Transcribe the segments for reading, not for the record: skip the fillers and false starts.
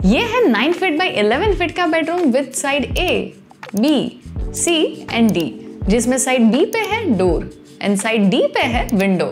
ये है 9 feet by 11 feet का bedroom with side A, B, C and D, जिसमें साइड B पे है डोर एंड साइड D पे है विंडो।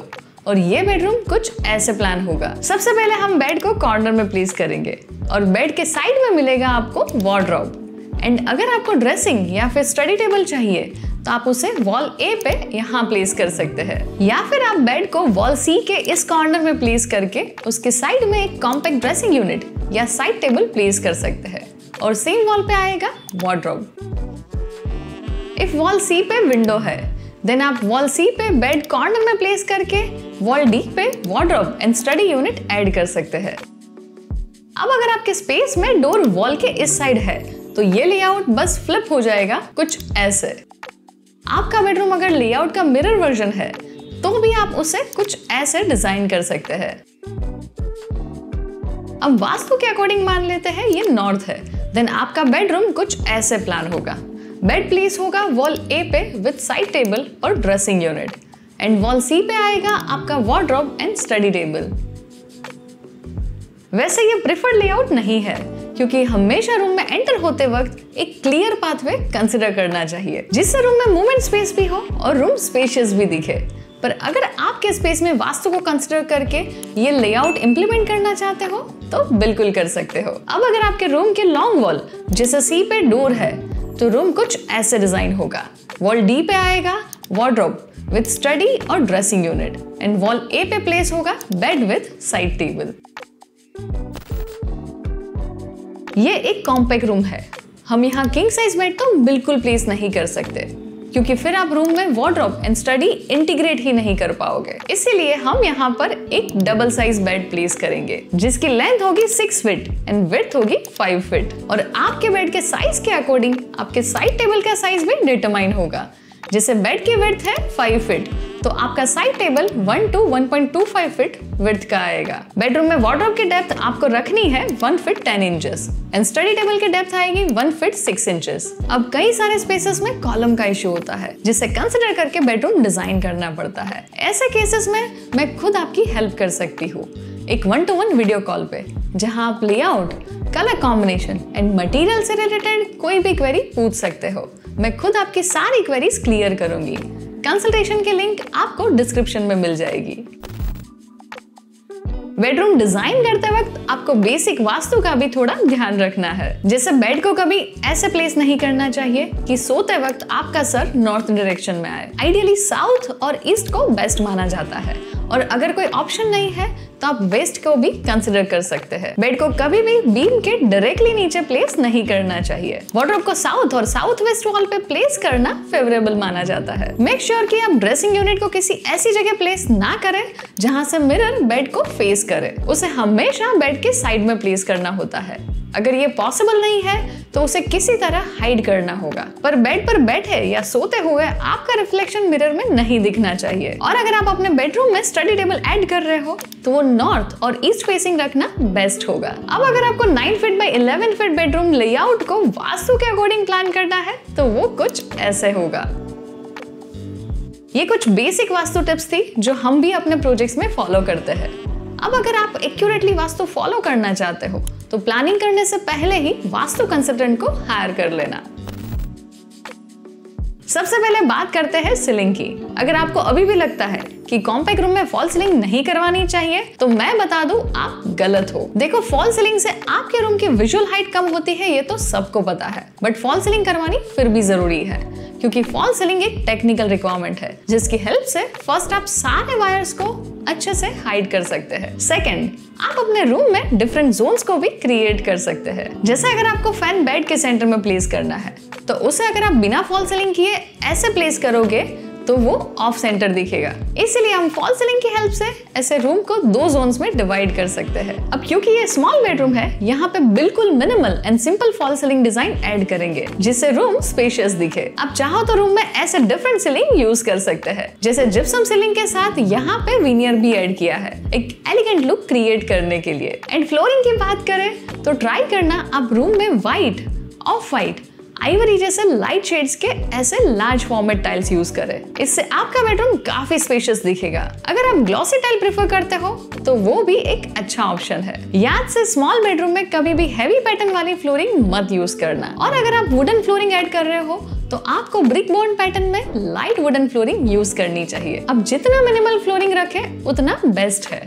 और ये बेडरूम कुछ ऐसे प्लान होगा। सबसे पहले हम बेड को कॉर्नर में प्लेस करेंगे और बेड के साइड में मिलेगा आपको वार्डरोब। एंड अगर आपको ड्रेसिंग या फिर स्टडी टेबल चाहिए तो आप उसे वॉल A पे यहाँ प्लेस कर सकते हैं, या फिर आप बेड को वॉल C के इस कॉर्नर में प्लेस करके उसके साइड में एक कॉम्पैक्ट ड्रेसिंग यूनिट या साइड टेबल प्लेस कर सकते हैं और सेम वॉल पे आएगा वार्डरोब। इफ वॉल C पे विंडो है देन आप वॉल C पे बेड कॉर्नर में प्लेस करके वॉल D पे wardrobe and study unit add कर सकते हैं। अब अगर आपके स्पेस में डोर वॉल के इस साइड है तो ये लेआउट बस फ्लिप हो जाएगा कुछ ऐसे। आपका बेडरूम अगर लेआउट का मिरर वर्जन है तो भी आप उसे कुछ ऐसे डिजाइन कर सकते हैं। अब वास्तु के अकॉर्डिंग मान लेते हैं ये नॉर्थ है, देन आपका बेडरूम कुछ ऐसे प्लान होगा। बेड प्लेस होगा वॉल A पे विद साइड टेबल और dressing unit and wall C पे आएगा आपका वार्डरोब एंड स्टडी टेबल। वैसे ये प्रेफर्ड लेआउट नहीं है क्योंकि हमेशा रूम में एंटर होते वक्त एक क्लियर पाथवे कंसिडर करना चाहिए जिससे रूम में मूवमेंट स्पेस भी हो और रूम स्पेशियस भी दिखे। पर अगर आपके स्पेस में वास्तु को कंसिडर करके ये लेआउट इंप्लीमेंट करना चाहते हो तो बिल्कुल कर सकते हो। अब अगर आपके रूम के लॉन्ग वॉल जैसे C पे डोर है तो रूम कुछ ऐसे डिजाइन होगा। वॉल D पे आएगा वार्डरोब विद स्टडी और dressing unit and wall A पे प्लेस होगा बेड विद साइड टेबल। ये एक कॉम्पैक्ट रूम है, हम यहाँ किंग साइज बेड तो बिल्कुल प्लेस नहीं कर सकते क्योंकि फिर आप रूम में वार्डरोब एंड स्टडी इंटीग्रेट ही नहीं कर पाओगे। इसीलिए हम यहाँ पर एक डबल साइज बेड प्लेस करेंगे जिसकी लेंथ होगी 6 फीट एंड विड्थ होगी 5 फीट और आपके बेड के साइज के अकॉर्डिंग आपके साइड टेबल का साइज भी डिटरमाइन होगा। जैसे बेड की विड्थ है 5 फीट तो आपका side table 1 to 1.25 feet width का आएगा। बेडरूम में वार्डरोब की डेप्थ आपको रखनी है 1 feet 10 inches and study table की डेप्थ आएगी 1 फीट 6 इंचेस। अब कई सारे स्पेसेस में कॉलम का इशू होता है जिसे कंसिडर करके बेडरूम डिजाइन करना पड़ता है। ऐसे केसेस में मैं खुद आपकी हेल्प कर सकती हूँ एक 1-to-1 वीडियो कॉल पे, जहाँ आप layout, colour combination and material से रिलेटेड कोई भी क्वेरी पूछ सकते हो। मैं खुद आपकी सारी क्वेरीज क्लियर करूंगी। कंसल्टेशन की लिंक आपको डिस्क्रिप्शन में मिल जाएगी। बेडरूम डिजाइन करते वक्त आपको बेसिक वास्तु का भी थोड़ा ध्यान रखना है। जैसे बेड को कभी ऐसे प्लेस नहीं करना चाहिए कि सोते वक्त आपका सर नॉर्थ डायरेक्शन में आए। आइडियली साउथ और ईस्ट को बेस्ट माना जाता है और अगर कोई ऑप्शन नहीं है तो आप वेस्ट को भी कंसिडर कर सकते हैं। बेड को कभी भी बीम के डायरेक्टली नीचे प्लेस नहीं करना चाहिए। वार्डरोब को साउथ और साउथ वेस्ट वॉल पे प्लेस करना फेवरेबल माना जाता है। मेक श्योर कि आप ड्रेसिंग यूनिट को किसी ऐसी जगह प्लेस ना करें जहां से मिरर बेड को फेस करे। उसे हमेशा बेड के साइड में प्लेस करना होता है। अगर ये पॉसिबल नहीं है तो उसे किसी तरह हाइड करना होगा, पर बेड पर बैठे या सोते हुए आपका रिफ्लेक्शन मिरर में नहीं दिखना चाहिए। और अगर आप अपने बेडरूम में स्टडी टेबल ऐड कर रहे हो तो वो नॉर्थ और ईस्ट फेसिंग रखना बेस्ट होगा। अब अगर आपको 9 feet by 11 feet bedroom layout को वास्तु के अकॉर्डिंग प्लान करना है तो वो कुछ ऐसे होगा। ये कुछ बेसिक वास्तु टिप्स थी जो हम भी अपने प्रोजेक्ट्स में फॉलो करते हैं। अब अगर आप एक्यूरेटली वास्तु फॉलो करना चाहते हो तो प्लानिंग करने से पहले ही वास्तु कंसल्टेंट को हायर कर लेना। सबसे पहले बात करते हैं सीलिंग की। अगर आपको अभी भी लगता है कि कॉम्पैक्ट रूम में फॉल सीलिंग नहीं करवानी चाहिए तो मैं बता दूं आप गलत हो। देखो, फॉल सीलिंग से आपके रूम की विजुअल हाइट कम होती है ये तो सबको पता है, बट फॉल सीलिंग करवानी फिर भी जरूरी है क्योंकि फॉल सीलिंग एक टेक्निकल रिक्वायरमेंट है जिसकी हेल्प से फर्स्ट आप सारे वायर्स को अच्छे से हाइड कर सकते हैं। सेकंड, आप अपने रूम में डिफरेंट जोन्स को भी क्रिएट कर सकते हैं। जैसे अगर आपको फैन बेड के सेंटर में प्लेस करना है तो उसे अगर आप बिना फॉल सीलिंग किए ऐसे प्लेस करोगे तो वो ऑफ सेंटर दिखेगा। इसीलिए हम फॉल सीलिंग की हेल्प से ऐसे रूम को 2 जोन्स में डिवाइड कर सकते हैं। अब क्योंकि ये स्मॉल बेडरूम है, यहाँ पे बिल्कुल minimal and simple fall ceiling design add करेंगे जिससे रूम स्पेशियस दिखे। आप चाहो तो रूम में ऐसे डिफरेंट सीलिंग यूज कर सकते हैं। जैसे जिप्सम सीलिंग के साथ यहाँ पे विनियर भी ऐड किया है एक एलिगेंट लुक क्रिएट करने के लिए। एंड फ्लोरिंग की बात करें तो ट्राई करना आप रूम में व्हाइट, ऑफ व्हाइट, आइवरी जैसे लाइट शेड्स के ऐसे लार्ज फॉर्मेट टाइल्स यूज करें। इससे आपका बेडरूम काफी स्पेशियस दिखेगा। अगर आप ग्लॉसी टाइल प्रेफर करते हो तो वो भी एक अच्छा ऑप्शन है। याद से स्मॉल बेडरूम में कभी भी हैवी पैटर्न वाली फ्लोरिंग मत यूज करना। और अगर आप वुडन फ्लोरिंग ऐड कर रहे हो तो आपको ब्रिक बॉन्ड पैटर्न में लाइट वुडन फ्लोरिंग यूज करनी चाहिए। अब जितना मिनिमल फ्लोरिंग रखें उतना बेस्ट है।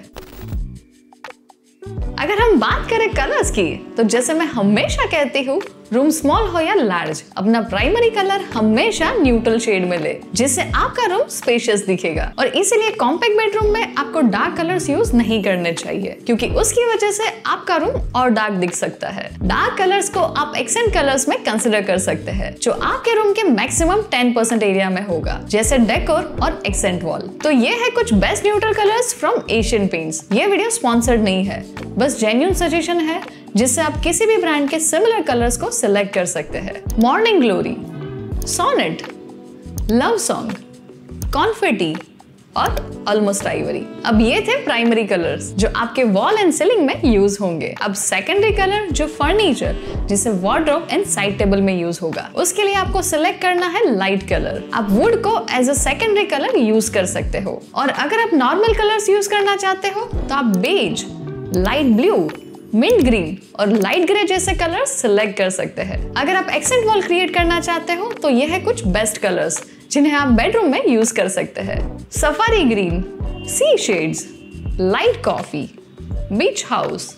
अगर हम बात करें कलर्स की, तो जैसे मैं हमेशा कहती हूँ, रूम स्मॉल हो या लार्ज, अपना प्राइमरी कलर हमेशा न्यूट्रल शेड में ले, जिससे आपका रूम स्पेशियस दिखेगा। और इसीलिए कॉम्पैक्ट बेडरूम में आपको डार्क कलर्स यूज नहीं करने चाहिए, क्योंकि उसकी वजह से आपका रूम और डार्क दिख सकता है। डार्क कलर्स को आप एक्सेंट कलर्स में कंसिडर कर सकते हैं, जो आपके रूम के मैक्सिमम 10% एरिया में होगा, जैसे डेकोर और एक्सेंट वॉल। तो ये है कुछ best neutral colours from Asian paints. ये वीडियो स्पॉन्सर्ड नहीं है, बस जेन्युइन सजेशन है, जिससे आप किसी भी ब्रांड के सिमिलर कलर्स को सिलेक्ट कर सकते हैं। Morning glory, sonnet, love song, confetti और ऑलमोस्ट आइवरी। अब ये थे प्राइमरी कलर्स जो आपके वॉल एंड सीलिंग में यूज होंगे। अब सेकेंडरी कलर जो फर्नीचर, जिसे वार्डरोब एंड साइड टेबल में यूज होगा, उसके लिए आपको सिलेक्ट करना है लाइट कलर। आप वुड को as a secondary colour use कर सकते हो। और अगर आप नॉर्मल कलर्स यूज करना चाहते हो तो आप beige, light blue, mint green और लाइट ग्रे जैसे कलर्स सिलेक्ट कर सकते हैं। अगर आप एक्सेंट वॉल क्रिएट करना चाहते हो तो ये है कुछ बेस्ट कलर्स जिन्हें आप बेडरूम में यूज कर सकते हैं। Safari green, sea shades, light coffee, beach house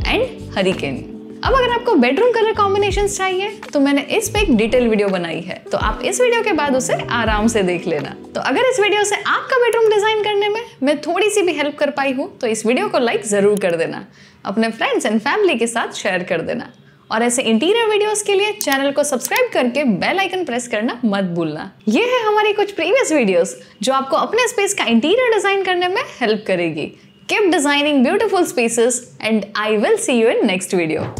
and hurricane. अब अगर आपको बेडरूम कलर कॉम्बिनेशंस चाहिए तो मैंने इस पे एक डिटेल वीडियो बनाई है, तो आप इस वीडियो के बाद उसे आराम से देख लेना। तो अगर इस वीडियो से आपका बेडरूम डिजाइन करने में मैं थोड़ी सी भी हेल्प कर पाई हूँ तो इस वीडियो को लाइक जरूर कर देना, अपने फ्रेंड्स एंड फैमिली के साथ शेयर कर देना। और ऐसे इंटीरियर वीडियोस के लिए चैनल को सब्सक्राइब करके बेल आइकन प्रेस करना मत भूलना। ये है हमारी कुछ प्रीवियस वीडियोस जो आपको अपने स्पेस का इंटीरियर डिजाइन करने में हेल्प करेगी। Keep designing beautiful spaces and I will see you in next video.